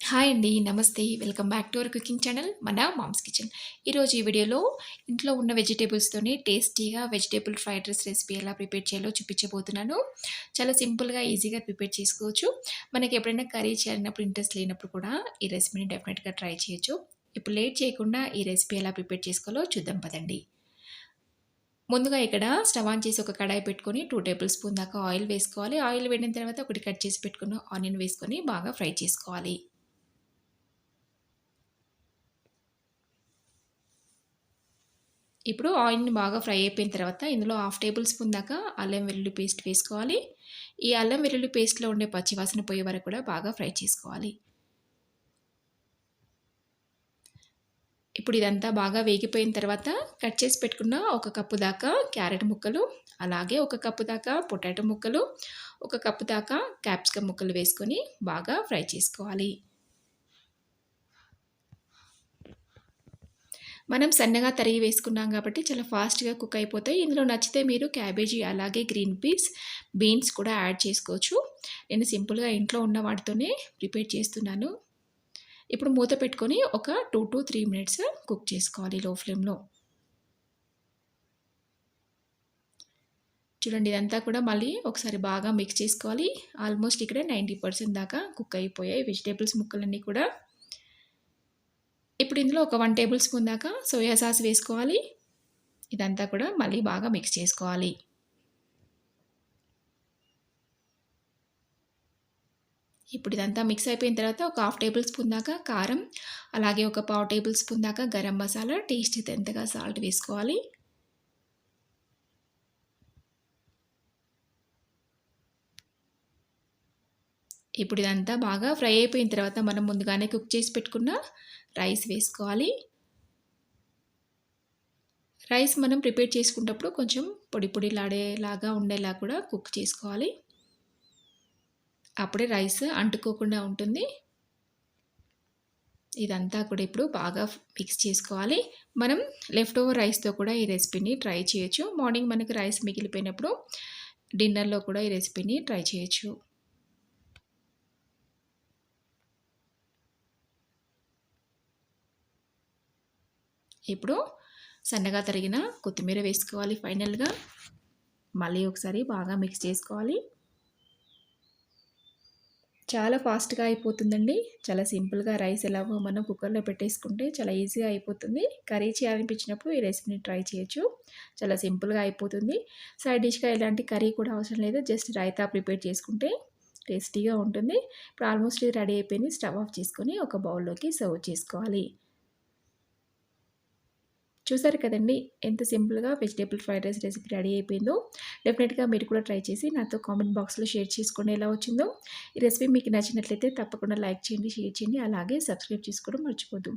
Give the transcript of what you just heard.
Hi అండి. నమస్తే. Welcome back to our cooking channel మన మామ్స్ కిచెన్. ఈరోజు ఈ వీడియోలో ఇంట్లో ఉన్న వెజిటబుల్స్‌తోని టేస్టీగా వెజిటబుల్ ఫ్రైడ్ రైస్ రెసిపీ ఎలా ప్రిపేర్ చేయాలో చూపించబోతున్నాను. చాలా సింపుల్‌గా, ఈజీగా ప్రిపేర్ చేసుకోవచ్చు. మనకి ఎప్పుడైనా కర్రీ చేయాలన్నప్పుడు ఇంట్రెస్ట్ లేనప్పుడు కూడా ఈ రెసిపీని డెఫినిట్‌గా ట్రై చేయొచ్చు. ఇప్పుడు లేట్ చేయకుండా ఈ రెసిపీ ఎలా ప్రిపేర్ చేసుకోవాలో చూద్దాం పదండి. ముందుగా ఇక్కడ స్టవ్ ఆన్ చేసి ఒక కడాయి పెట్టుకొని 2 టేబుల్ స్పూన్ దాకా ఆయిల్ వేసుకోవాలి. ఆయిల్ వేడిన తర్వాత ఒకటి కట్ చేసి పెట్టుకున్న ఆనియన్ వేసుకొని బాగా ఫ్రై చేసుకోవాలి. ఇప్పుడు ఆయిల్‌ని బాగా ఫ్రై అయిపోయిన తర్వాత ఇందులో హాఫ్ టేబుల్ స్పూన్ దాకా అల్లం వెల్లుల్లి పేస్ట్ వేసుకోవాలి. ఈ అల్లం వెల్లుల్లి పేస్ట్‌లో ఉండే పచ్చివాసన పోయే వరకు కూడా బాగా ఫ్రై చేసుకోవాలి. ఇప్పుడు ఇదంతా బాగా వేగిపోయిన తర్వాత కట్ చేసి పెట్టుకున్న ఒక కప్పు దాకా క్యారెట్ ముక్కలు, అలాగే ఒక కప్పు దాకా పొటాటో ముక్కలు, ఒక కప్పు దాకా క్యాప్సికమ్ ముక్కలు వేసుకొని బాగా ఫ్రై చేసుకోవాలి. మనం సన్నగా తరిగి వేసుకున్నాం కాబట్టి చాలా ఫాస్ట్‌గా కుక్ అయిపోతాయి. ఇందులో నచ్చితే మీరు క్యాబేజీ అలాగే గ్రీన్ పీస్, బీన్స్ కూడా యాడ్ చేసుకోవచ్చు. నేను సింపుల్‌గా ఇంట్లో ఉన్న వాటితోనే ప్రిపేర్ చేస్తున్నాను. ఇప్పుడు మూత పెట్టుకొని ఒక 2-3 మినిట్స్ కుక్ చేసుకోవాలి లో ఫ్లేమ్‌లో. చూడండి ఇదంతా కూడా మళ్ళీ ఒకసారి బాగా మిక్స్ చేసుకోవాలి. ఆల్మోస్ట్ ఇక్కడ 90% దాకా కుక్ అయిపోయాయి వెజిటబుల్స్ ముక్కలన్నీ కూడా. ఇప్పుడు ఇందులో ఒక 1 టేబుల్ స్పూన్ దాకా సోయా సాస్ వేసుకోవాలి. ఇదంతా కూడా మళ్ళీ బాగా మిక్స్ చేసుకోవాలి. ఇప్పుడు ఇదంతా మిక్స్ అయిపోయిన తర్వాత ఒక హాఫ్ టేబుల్ స్పూన్ దాకా కారం, అలాగే ఒక పావు టేబుల్ స్పూన్ దాకా గరం మసాలా, టేస్ట్‌కి తగినంతగా సాల్ట్ వేసుకోవాలి. ఇప్పుడు ఇదంతా బాగా ఫ్రై అయిపోయిన తర్వాత మనం ముందుగానే కుక్ చేసి పెట్టుకున్న రైస్ వేసుకోవాలి. రైస్ మనం ప్రిపేర్ చేసుకునేటప్పుడు కొంచెం పొడి పొడిలాడేలాగా ఉండేలా కూడా కుక్ చేసుకోవాలి. అప్పుడే రైస్ అంటుకోకుండా ఉంటుంది. ఇదంతా కూడా ఇప్పుడు బాగా మిక్స్ చేసుకోవాలి. మనం లెఫ్ట్ ఓవర్ రైస్‌తో కూడా ఈ రెసిపీని ట్రై చేయొచ్చు. మార్నింగ్ మనకు రైస్ మిగిలిపోయినప్పుడు డిన్నర్‌లో కూడా ఈ రెసిపీని ట్రై చేయొచ్చు. ఇప్పుడు సన్నగా తరిగిన కొత్తిమీర వేసుకోవాలి ఫైనల్‌గా. మళ్ళీ ఒకసారి బాగా మిక్స్ చేసుకోవాలి. చాలా ఫాస్ట్‌గా అయిపోతుందండి. చాలా సింపుల్‌గా రైస్ ఎలాగో మనం కుక్కర్‌లో పెట్టేసుకుంటే చాలా ఈజీగా అయిపోతుంది. కర్రీ చేయాలనిపించినప్పుడు ఈ రెసిపీని ట్రై చేయొచ్చు. చాలా సింపుల్‌గా అయిపోతుంది. సైడ్ డిష్‌గా ఎలాంటి కర్రీ కూడా అవసరం లేదు. జస్ట్ రైతా ప్రిపేర్ చేసుకుంటే టేస్టీగా ఉంటుంది. ఇప్పుడు ఆల్మోస్ట్ ఇది రెడీ అయిపోయింది. స్టవ్ ఆఫ్ చేసుకొని ఒక బౌల్‌లోకి సర్వ్ చేసుకోవాలి. చూసారు కదండీ! ఎంత సింపుల్‌గా vegetable fried rice recipe ready అయిపోయిందో. డెఫినిట్‌గా మీరు కూడా ట్రై చేసి నాతో కామెంట్ బాక్స్‌లో షేర్ చేసుకోండి ఎలా వచ్చిందో. ఈ రెసిపీ మీకు నచ్చినట్లయితే తప్పకుండా లైక్ చేయండి, షేర్ చేయండి, అలాగే సబ్స్క్రైబ్ చేసుకోవడం మర్చిపోద్దు.